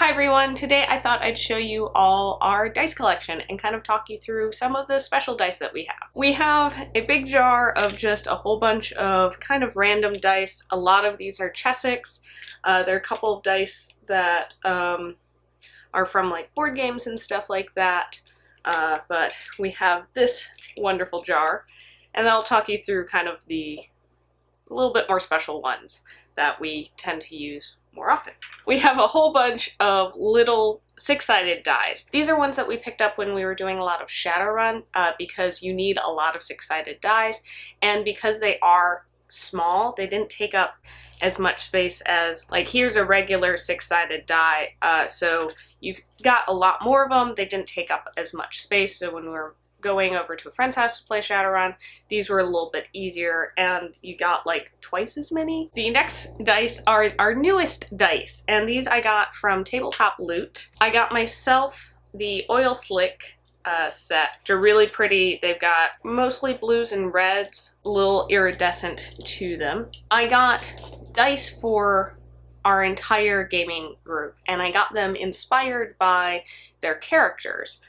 Hi everyone! Today I thought I'd show you all our dice collection and kind of talk you through some of the special dice that we have. We have a big jar of just a whole bunch of kind of random dice. A lot of these are Chessax. There are a couple of dice that are from like board games and stuff like that. But we have this wonderful jar, and I'll talk you through kind of the little bit more special ones that we tend to use more often. We have a whole bunch of little six-sided dies. These are ones that we picked up when we were doing a lot of Shadowrun because you need a lot of six-sided dies, and because they are small, they didn't take up as much space as, like, here's a regular six-sided die, so you got a lot more of them. They didn't take up as much space, so when we were going over to a friend's house to play Shadowrun, these were a little bit easier, and you got like twice as many. The next dice are our newest dice, and these I got from Tabletop Loot. I got myself the Oil Slick set, which are really pretty. They've got mostly blues and reds, a little iridescent to them. I got dice for our entire gaming group, and I got them inspired by their characters.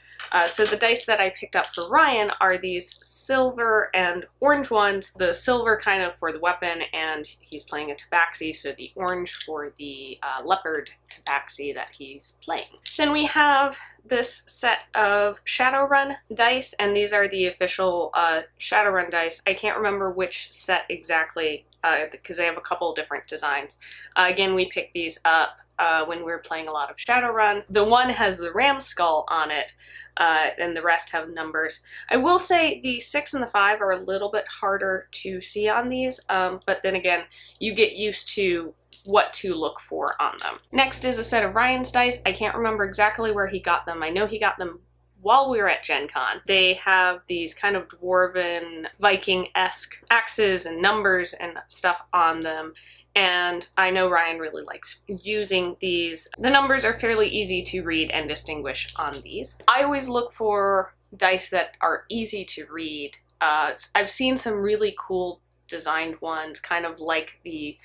So the dice that I picked up for Ryan are these silver and orange ones. The silver kind of for the weapon, and he's playing a tabaxi, so the orange for the leopard tabaxi that he's playing. Then we have this set of Shadowrun dice, and these are the official Shadowrun dice. I can't remember which set exactly because they have a couple different designs. Again, we picked these up when we were playing a lot of Shadowrun. The one has the ram skull on it, and the rest have numbers. I will say the 6 and the 5 are a little bit harder to see on these, but then again, you get used to what to look for on them. Next is a set of Ryan's dice. I can't remember exactly where he got them. I know he got them while we were at Gen Con. They have these kind of dwarven, Viking-esque axes and numbers and stuff on them, and I know Ryan really likes using these. The numbers are fairly easy to read and distinguish on these. I always look for dice that are easy to read. I've seen some really cool designed ones, kind of like the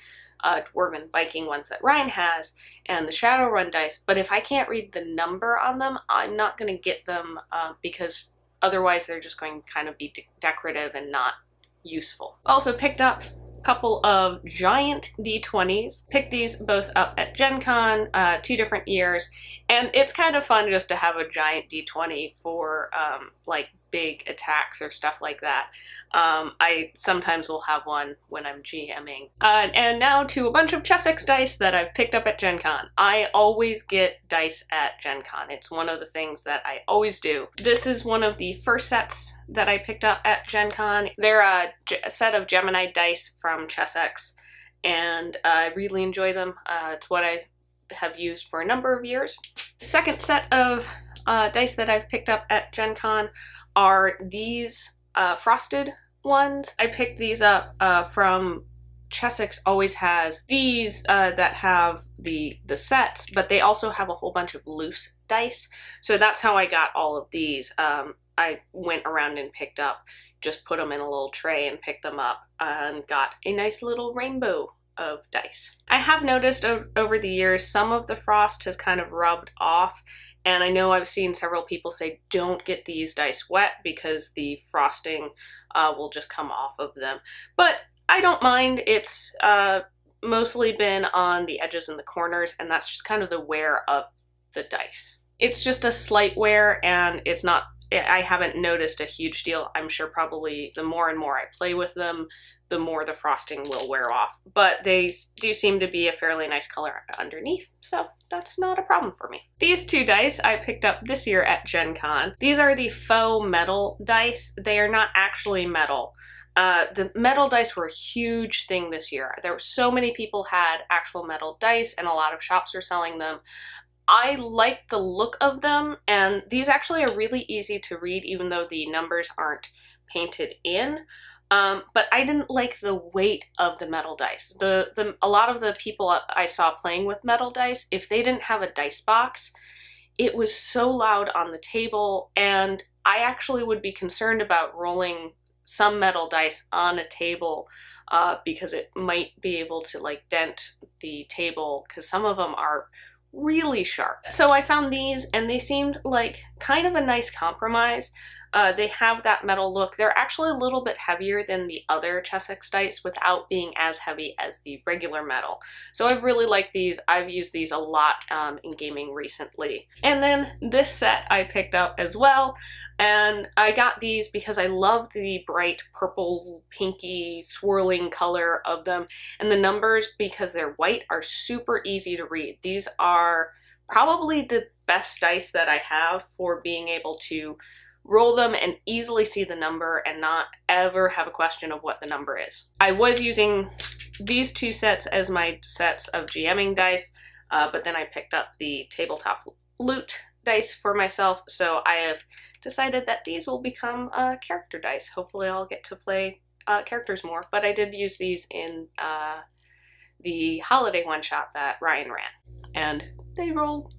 Dwarven Viking ones that Ryan has, and the Shadowrun dice, but if I can't read the number on them, I'm not going to get them because otherwise they're just going to kind of be decorative and not useful. Also picked up a couple of giant D20s. Picked these both up at Gen Con 2 different years, and it's kind of fun just to have a giant D20 for like big attacks or stuff like that. I sometimes will have one when I'm GMing. And now to a bunch of Chessax dice that I've picked up at Gen Con. I always get dice at Gen Con. It's one of the things that I always do. This is one of the first sets that I picked up at Gen Con. They're a set of Gemini dice from Chessax, and I really enjoy them. It's what I have used for a number of years. Second set of dice that I've picked up at Gen Con are these frosted ones. I picked these up from Chessax. Always has these that have the sets, but they also have a whole bunch of loose dice. So that's how I got all of these. I went around and picked up, just put them in a little tray and picked them up and got a nice little rainbow of dice. I have noticed over the years some of the frost has kind of rubbed off, and I know I've seen several people say don't get these dice wet because the frosting will just come off of them. But I don't mind. It's mostly been on the edges and the corners, and that's just kind of the wear of the dice. It's just a slight wear, and it's not, I haven't noticed a huge deal. I'm sure probably the more and more I play with them, the more the frosting will wear off. But they do seem to be a fairly nice color underneath, so that's not a problem for me. These 2 dice I picked up this year at Gen Con. These are the faux metal dice. They are not actually metal. The metal dice were a huge thing this year. There were so many people had actual metal dice, and a lot of shops were selling them. I like the look of them, and these actually are really easy to read even though the numbers aren't painted in. But I didn't like the weight of the metal dice. A lot of the people I saw playing with metal dice, if they didn't have a dice box, it was so loud on the table, and I actually would be concerned about rolling some metal dice on a table because it might be able to like dent the table, because some of them are really sharp. So I found these and they seemed like kind of a nice compromise. They have that metal look. They're actually a little bit heavier than the other Chessax dice without being as heavy as the regular metal. So I've really liked these. I've used these a lot in gaming recently. And then this set I picked up as well. And I got these because I love the bright purple, pinky, swirling color of them. And the numbers, because they're white, are super easy to read. These are probably the best dice that I have for being able to roll them and easily see the number and not ever have a question of what the number is. I was using these two sets as my sets of GMing dice, but then I picked up the tabletop loot dice for myself, so I have decided that these will become character dice. Hopefully I'll get to play characters more, but I did use these in the holiday one-shot that Ryan ran, and they rolled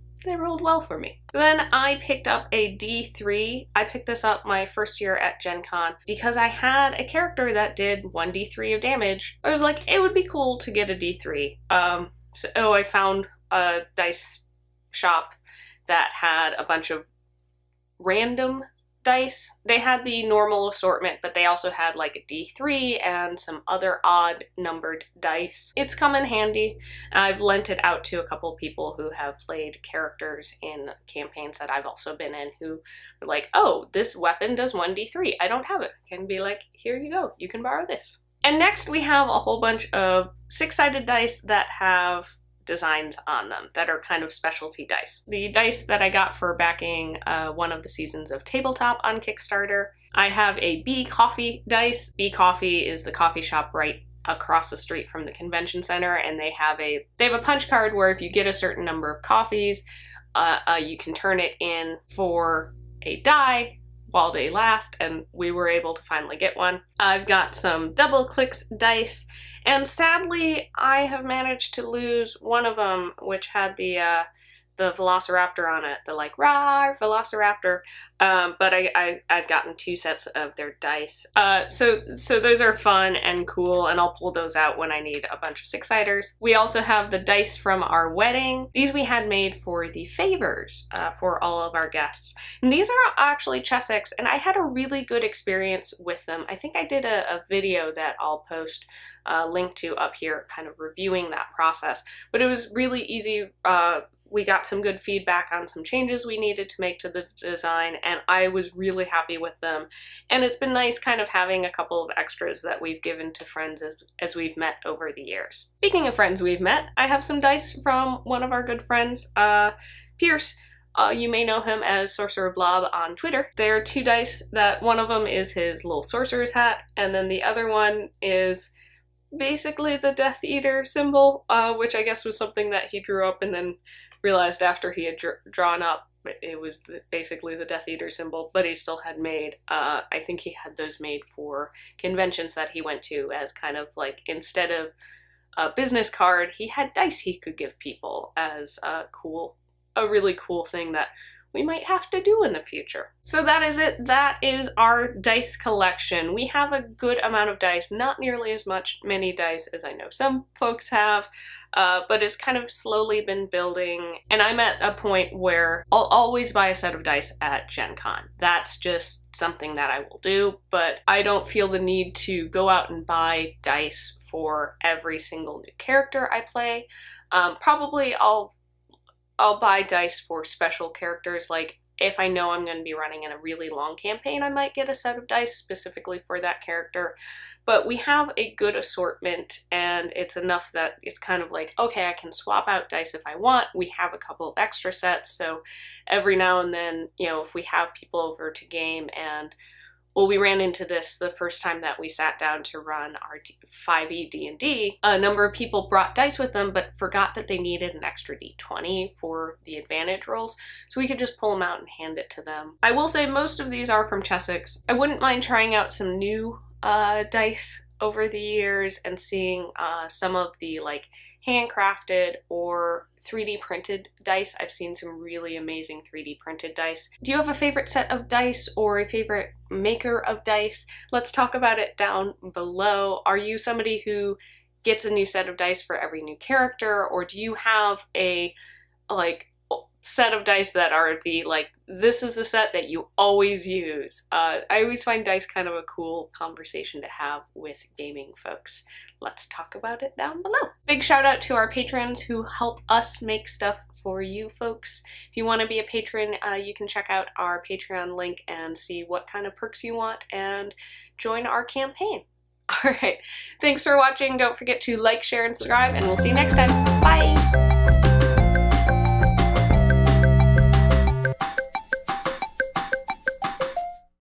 well for me. Then I picked up a D3. I picked this up my first year at Gen Con because I had a character that did 1d3 of damage. I was like, it would be cool to get a D3. So I found a dice shop that had a bunch of random dice. They had the normal assortment, but they also had like a D3 and some other odd numbered dice. It's come in handy. I've lent it out to a couple people who have played characters in campaigns that I've also been in who were like, oh, this weapon does 1d3. I don't have it. Can be like, here you go. You can borrow this. And next we have a whole bunch of 6-sided dice that have designs on them that are kind of specialty dice. The dice that I got for backing one of the seasons of Tabletop on Kickstarter. I have a Bee Coffee dice. Bee Coffee is the coffee shop right across the street from the convention center, and they have a punch card where if you get a certain number of coffees, you can turn it in for a die while they last, and we were able to finally get one. I've got some Double Clicks dice, and sadly I have managed to lose one of them, which had the Velociraptor on it, the like rawr Velociraptor, but I've gotten 2 sets of their dice. So those are fun and cool, and I'll pull those out when I need a bunch of 6-siders. We also have the dice from our wedding. These we had made for the favors for all of our guests. And these are actually Chessax, and I had a really good experience with them. I think I did a video that I'll post a link to up here, kind of reviewing that process. But it was really easy. We got some good feedback on some changes we needed to make to the design, and I was really happy with them. And it's been nice kind of having a couple of extras that we've given to friends as we've met over the years. Speaking of friends we've met, I have some dice from one of our good friends, Pierce. You may know him as Sorcerer Blob on Twitter. There are 2 dice that one of them is his little sorcerer's hat, and then the other one is basically the Death Eater symbol, which I guess was something that he drew up and then realized after he had drawn up it was basically the Death Eater symbol, but he still had made, I think he had those made for conventions that he went to as kind of like, instead of a business card, he had dice he could give people as a really cool thing that we might have to do in the future. So that is it. That is our dice collection. We have a good amount of dice, not nearly as many dice as I know some folks have, but it's kind of slowly been building, and I'm at a point where I'll always buy a set of dice at Gen Con. That's just something that I will do, but I don't feel the need to go out and buy dice for every single new character I play. Probably I'll buy dice for special characters, like if I know I'm going to be running in a really long campaign, I might get a set of dice specifically for that character. But we have a good assortment, and it's enough that it's kind of like, okay, I can swap out dice if I want. We have a couple of extra sets, so every now and then, you know, if we have people over to game and well, we ran into this the first time that we sat down to run our 5e D&D. A number of people brought dice with them, but forgot that they needed an extra D20 for the advantage rolls, so we could just pull them out and hand it to them. I will say most of these are from Chessax. I wouldn't mind trying out some new dice over the years and seeing some of the like handcrafted or 3D printed dice. I've seen some really amazing 3D printed dice. Do you have a favorite set of dice or a favorite maker of dice? Let's talk about it down below. Are you somebody who gets a new set of dice for every new character, or do you have a like set of dice that are the like, this is the set that you always use. I always find dice kind of a cool conversation to have with gaming folks. Let's talk about it down below. Big shout out to our patrons who help us make stuff for you folks. If you want to be a patron, you can check out our Patreon link and see what kind of perks you want and join our campaign. All right, thanks for watching. Don't forget to like, share, and subscribe, and we'll see you next time. Bye!